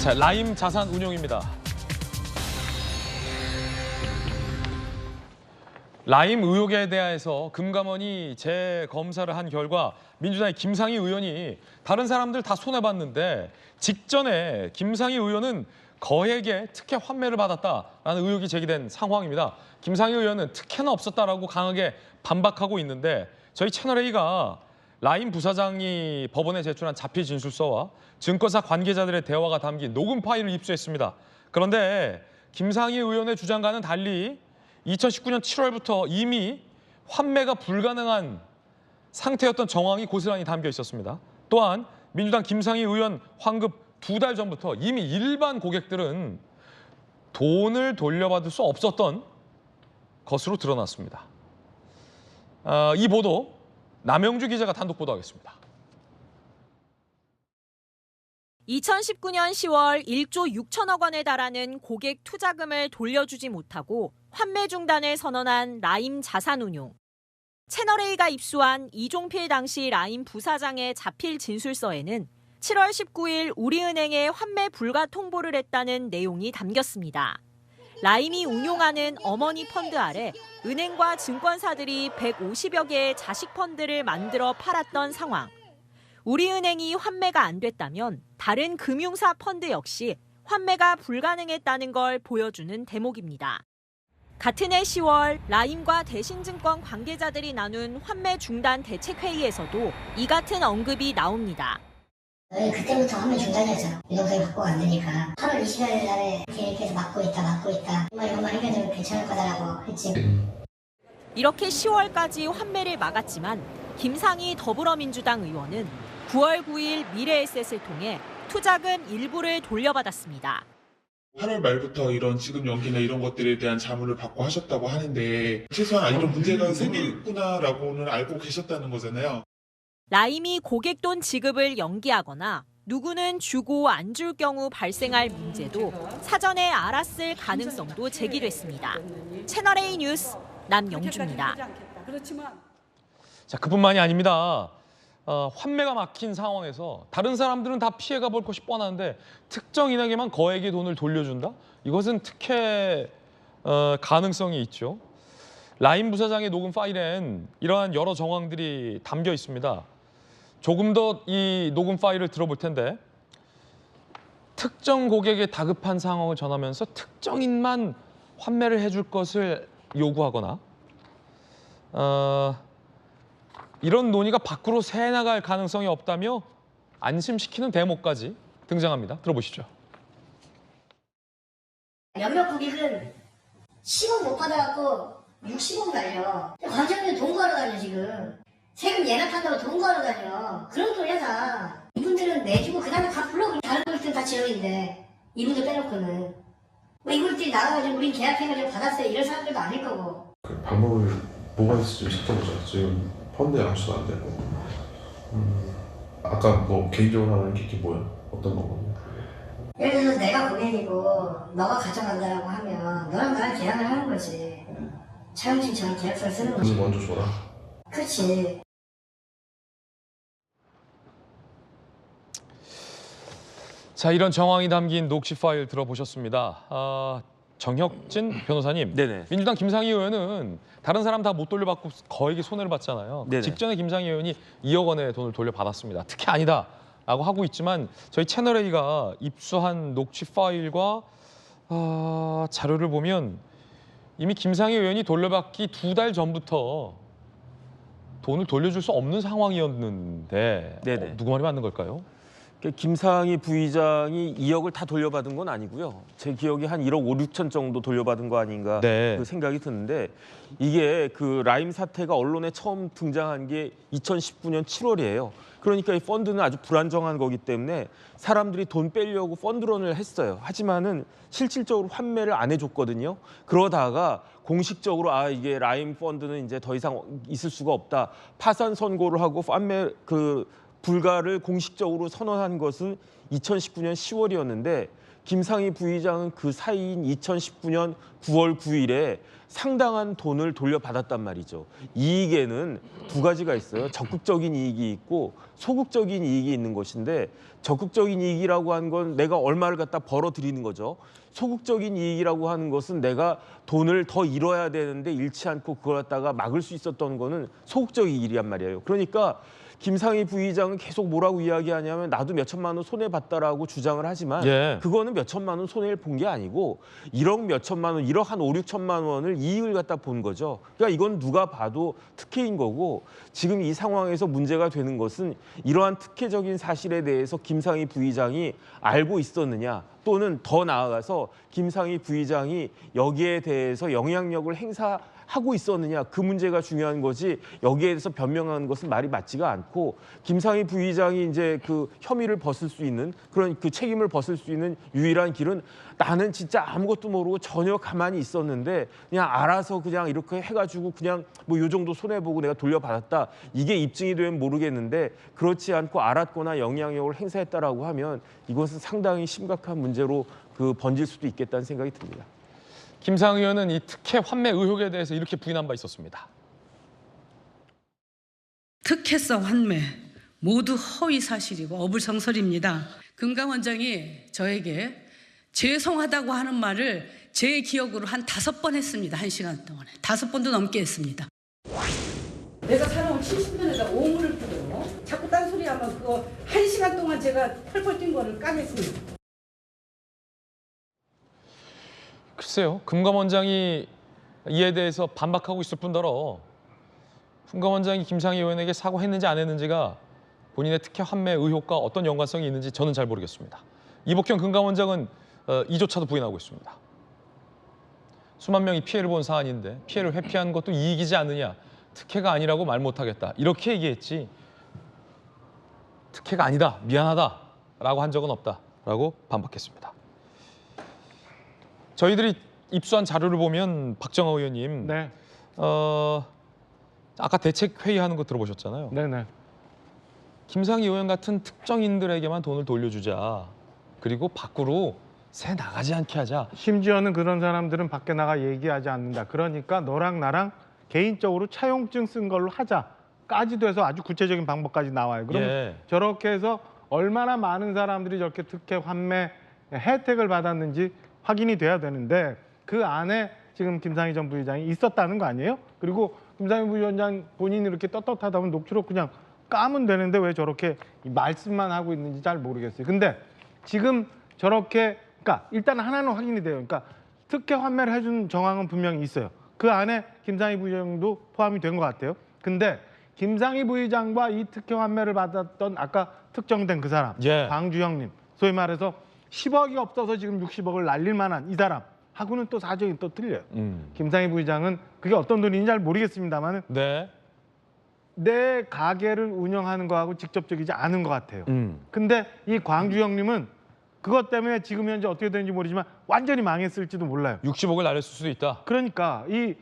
자, 라임 자산운용입니다. 라임 의혹에 대해서 금감원이 재검사를 한 결과 민주당의 김상희 의원이 다른 사람들 다 손해봤는데 직전에 김상희 의원은 거액의 특혜 환매를 받았다라는 의혹이 제기된 상황입니다. 김상희 의원은 특혜는 없었다라고 강하게 반박하고 있는데 저희 채널A가 라임 부사장이 법원에 제출한 자필 진술서와 증권사 관계자들의 대화가 담긴 녹음 파일을 입수했습니다. 그런데 김상희 의원의 주장과는 달리 2019년 7월부터 이미 환매가 불가능한 상태였던 정황이 고스란히 담겨 있었습니다. 또한 민주당 김상희 의원 환급 2달 전부터 이미 일반 고객들은 돈을 돌려받을 수 없었던 것으로 드러났습니다. 이 보도 남영주 기자가 단독 보도하겠습니다. 2019년 10월 1조 6천억 원에 달하는 고객 투자금을 돌려주지 못하고 환매 중단을 선언한 라임 자산운용. 채널A가 입수한 이종필 당시 라임 부사장의 자필 진술서에는 7월 19일 우리은행에 환매 불가 통보를 했다는 내용이 담겼습니다. 라임이 운용하는 어머니 펀드 아래 은행과 증권사들이 150여 개의 자식 펀드를 만들어 팔았던 상황. 우리은행이 환매가 안 됐다면 다른 금융사 펀드 역시 환매가 불가능했다는 걸 보여주는 대목입니다. 같은 해 10월 라임과 대신증권 관계자들이 나눈 환매 중단 대책회의에서도 이 같은 언급이 나옵니다. 그때부터 환매 중단이었잖아. 유동성이 확보가 안 되니까 8월 20일 날에 계획해서 막고 있다. 이것만 해결되면 괜찮을 거다라고 했지. 이렇게 10월까지 환매를 막았지만 김상희 더불어민주당 의원은 9월 9일 미래에셋을 통해 투자금 일부를 돌려받았습니다. 8월 말부터 이런 지급 연기나 이런 것들에 대한 자문을 받고 하셨다고 하는데 최소한 이런 문제가 생기구나라고는 알고 계셨다는 거잖아요. 라임이 고객 돈 지급을 연기하거나 누구는 주고 안 줄 경우 발생할 문제도 사전에 알았을 가능성도 제기됐습니다. 채널A 뉴스 남영주입니다. 자, 그뿐만이 아닙니다. 환매가 막힌 상황에서 다른 사람들은 다 피해가 볼 것이 뻔한데 특정인에게만 거액의 돈을 돌려준다? 이것은 특혜 가능성이 있죠. 라임 부사장의 녹음 파일엔 이러한 여러 정황들이 담겨 있습니다. 조금 더 이 녹음 파일을 들어볼 텐데 특정 고객의 다급한 상황을 전하면서 특정인만 환매를 해줄 것을 요구하거나 이런 논의가 밖으로 새나갈 가능성이 없다며 안심시키는 대목까지 등장합니다. 들어보시죠. 몇몇 고객은 10억 못 받아갖고 60억 날려. 관장님 돈 구하러 다녀 지금. 세금 예납한다고 돈 구하러 다녀. 그런 소리야 다. 이분들은 내주고 그 다음에 다 불러. 다른 고객들은 다 제로인데 이분들 빼놓고는. 뭐 이분들이 나가가지고 우린 계약해가지고 받았어요. 이런 사람들도 아닐 거고. 그 방법을 뭐가 있을지 좀 찾아보자. 지금 펀드에 암수도 안 되고. 아까 뭐 개인적으로 하는 게 뭐야? 어떤 방법이야? 예를 들어서 내가 고객이고 너가 가져간다라고 하면 너랑 나랑 계약을 하는 거지. 차용증처럼 계약서를 쓰는 거지. 먼저 줘라. 그렇지. 자, 이런 정황이 담긴 녹취 파일 들어보셨습니다. 정혁진 변호사님, 네네. 민주당 김상희 의원은 다른 사람 다 못 돌려받고 거액의 손해를 봤잖아요. 네네. 직전에 김상희 의원이 2억 원의 돈을 돌려받았습니다. 특혜 아니다라고 하고 있지만 저희 채널A가 입수한 녹취 파일과 자료를 보면 이미 김상희 의원이 돌려받기 2달 전부터 돈을 돌려줄 수 없는 상황이었는데 누구 말이 맞는 걸까요? 김상희 부의장이 2억을 다 돌려받은 건 아니고요. 제 기억에 한 1억 5, 6천 정도 돌려받은 거 아닌가 그 생각이 드는데 이게 그 라임 사태가 언론에 처음 등장한 게 2019년 7월이에요. 그러니까 이 펀드는 아주 불안정한 거기 때문에 사람들이 돈 빼려고 펀드런을 했어요. 하지만은 실질적으로 환매를 안 해줬거든요. 그러다가 공식적으로 이게 라임 펀드는 이제 더 이상 있을 수가 없다. 파산 선고를 하고 환매 불가를 공식적으로 선언한 것은 2019년 10월이었는데 김상희 부의장은 그 사이인 2019년 9월 9일에 상당한 돈을 돌려받았단 말이죠. 이익에는 두 가지가 있어요. 적극적인 이익이 있고 소극적인 이익이 있는 것인데 적극적인 이익이라고 하는 건 내가 얼마를 갖다 벌어들이는 거죠. 소극적인 이익이라고 하는 것은 내가 돈을 더 잃어야 되는데 잃지 않고 그걸 갖다가 막을 수 있었던 거는 소극적인 일이란 말이에요. 그러니까 김상희 부의장은 계속 뭐라고 이야기하냐면 나도 몇 천만 원 손해봤다라고 주장을 하지만 예. 그거는 몇 천만 원 손해를 본 게 아니고 1억 몇 천만 원, 1억 한 5, 6천만 원을 이익을 갖다 본 거죠. 그러니까 이건 누가 봐도 특혜인 거고 지금 이 상황에서 문제가 되는 것은 이러한 특혜적인 사실에 대해서 김상희 부의장이 알고 있었느냐 또는 더 나아가서 김상희 부의장이 여기에 대해서 영향력을 행사하고 있었느냐 그 문제가 중요한 거지 여기에 대해서 변명하는 것은 말이 맞지가 않고 김상희 부의장이 이제 그 혐의를 벗을 수 있는 그런 그 책임을 벗을 수 있는 유일한 길은 나는 진짜 아무것도 모르고 전혀 가만히 있었는데 그냥 알아서 그냥 이렇게 해가지고 그냥 뭐 요 정도 손해보고 내가 돌려받았다 이게 입증이 되면 모르겠는데 그렇지 않고 알았거나 영향력을 행사했다라고 하면 이것은 상당히 심각한 문제로 그 번질 수도 있겠다는 생각이 듭니다. 김상희 의원은 이 특혜 환매 의혹에 대해서 이렇게 부인한 바 있었습니다. 특혜성 환매 모두 허위 사실이고 어불성설입니다. 금감원장이 저에게 죄송하다고 하는 말을 제 기억으로 한 5번 했습니다. 1시간 동안에. 5번도 넘게 했습니다. 내가 살아온 70년에다 오물을 뿌려. 자꾸 딴소리 하면 그거 1시간 동안 제가 펄펄 뛴 거를 까냈습니다. 글쎄요. 금감원장이 이에 대해서 반박하고 있을 뿐더러 금감원장이 김상희 의원에게 사과했는지 안 했는지가 본인의 특혜 환매 의혹과 어떤 연관성이 있는지 저는 잘 모르겠습니다. 이복현 금감원장은 이조차도 부인하고 있습니다. 수만 명이 피해를 본 사안인데 피해를 회피한 것도 이익이지 않느냐. 특혜가 아니라고 말 못하겠다. 이렇게 얘기했지 특혜가 아니다. 미안하다라고 한 적은 없다라고 반박했습니다. 저희들이 입수한 자료를 보면 박정호 의원님 네. 아까 대책 회의하는 거 들어보셨잖아요. 네네. 김상희 의원 같은 특정인들에게만 돈을 돌려주자. 그리고 밖으로 새 나가지 않게 하자. 심지어는 그런 사람들은 밖에 나가 얘기하지 않는다. 그러니까 너랑 나랑 개인적으로 차용증 쓴 걸로 하자까지도 해서 아주 구체적인 방법까지 나와요. 그럼 예. 저렇게 해서 얼마나 많은 사람들이 저렇게 특혜 환매 혜택을 받았는지 확인이 돼야 되는데 그 안에 지금 김상희 전 부의장이 있었다는 거 아니에요? 그리고 김상희 부위원장 본인이 이렇게 떳떳하다면 녹취록 그냥 까면 되는데 왜 저렇게 말씀만 하고 있는지 잘 모르겠어요. 근데 지금 저렇게 그러니까 일단 하나는 확인이 돼요. 그러니까 특혜 환매를 해준 정황은 분명히 있어요. 그 안에 김상희 부의장도 포함이 된 것 같아요. 근데 김상희 부의장과 이 특혜 환매를 받았던 아까 특정된 그 사람 예. 강주영님 소위 말해서 10억이 없어서 지금 60억을 날릴 만한 이 사람하고는 또 사정이 또 틀려요. 김상희 부의장은 그게 어떤 돈인지 잘 모르겠습니다만 네. 내 가게를 운영하는 거하고 직접적이지 않은 것 같아요. 근데 이 광주영님은 그것 때문에 지금 현재 어떻게 되는지 모르지만 완전히 망했을지도 몰라요. 60억을 날렸을 수도 있다. 그러니까 이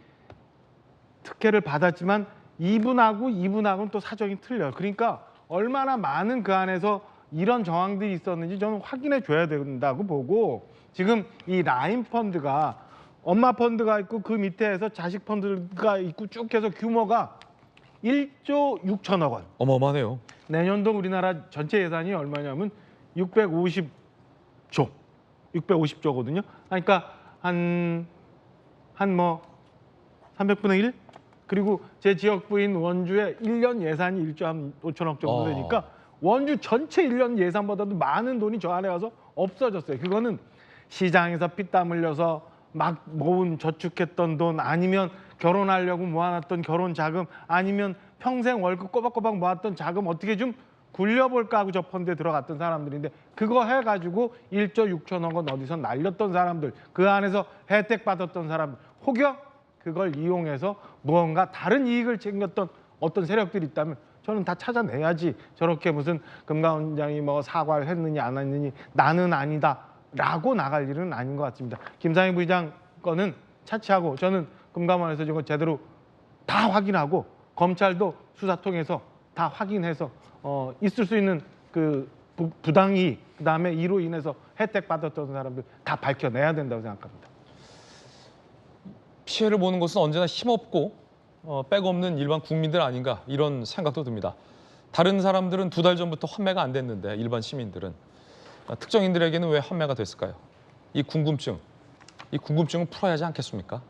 특혜를 받았지만 이분하고는 또 사정이 틀려요. 그러니까 얼마나 많은 그 안에서 이런 정황들이 있었는지 저는 확인해 줘야 된다고 보고 지금 이 라임 펀드가 엄마 펀드가 있고 그 밑에서 자식 펀드가 있고 쭉 해서 규모가 1조 6천억 원. 어마어마하네요. 내년도 우리나라 전체 예산이 얼마냐면 650조거든요. 그러니까 한 뭐 300분의 1? 그리고 제 지역구인 원주의 1년 예산이 1조 한 5천억 정도 되니까 원주 전체 1년 예산보다도 많은 돈이 저 안에 와서 없어졌어요. 그거는 시장에서 피땀 흘려서 막 모은 저축했던 돈 아니면 결혼하려고 모아놨던 결혼 자금 아니면 평생 월급 꼬박꼬박 모았던 자금 어떻게 좀 굴려볼까 하고 저 펀드에 들어갔던 사람들인데 그거 해가지고 1조 6천억 원 어디서 날렸던 사람들 그 안에서 혜택 받았던 사람들 혹여 그걸 이용해서 무언가 다른 이익을 챙겼던 어떤 세력들이 있다면 저는 다 찾아내야지 저렇게 무슨 금감원장이 뭐 사과를 했느니 안 했느니 나는 아니다 라고 나갈 일은 아닌 것 같습니다. 김상희 부의장 거는 차치하고 저는 금감원에서 이거 제대로 다 확인하고 검찰도 수사 통해서 다 확인해서 있을 수 있는 그 부당이익 그다음에 이로 인해서 혜택 받았던 사람들 다 밝혀내야 된다고 생각합니다. 피해를 보는 것은 언제나 힘없고 백 없는 일반 국민들 아닌가 이런 생각도 듭니다. 다른 사람들은 2달 전부터 환매가 안 됐는데 일반 시민들은 특정인들에게는 왜 환매가 됐을까요? 이 궁금증은 풀어야 하지 않겠습니까?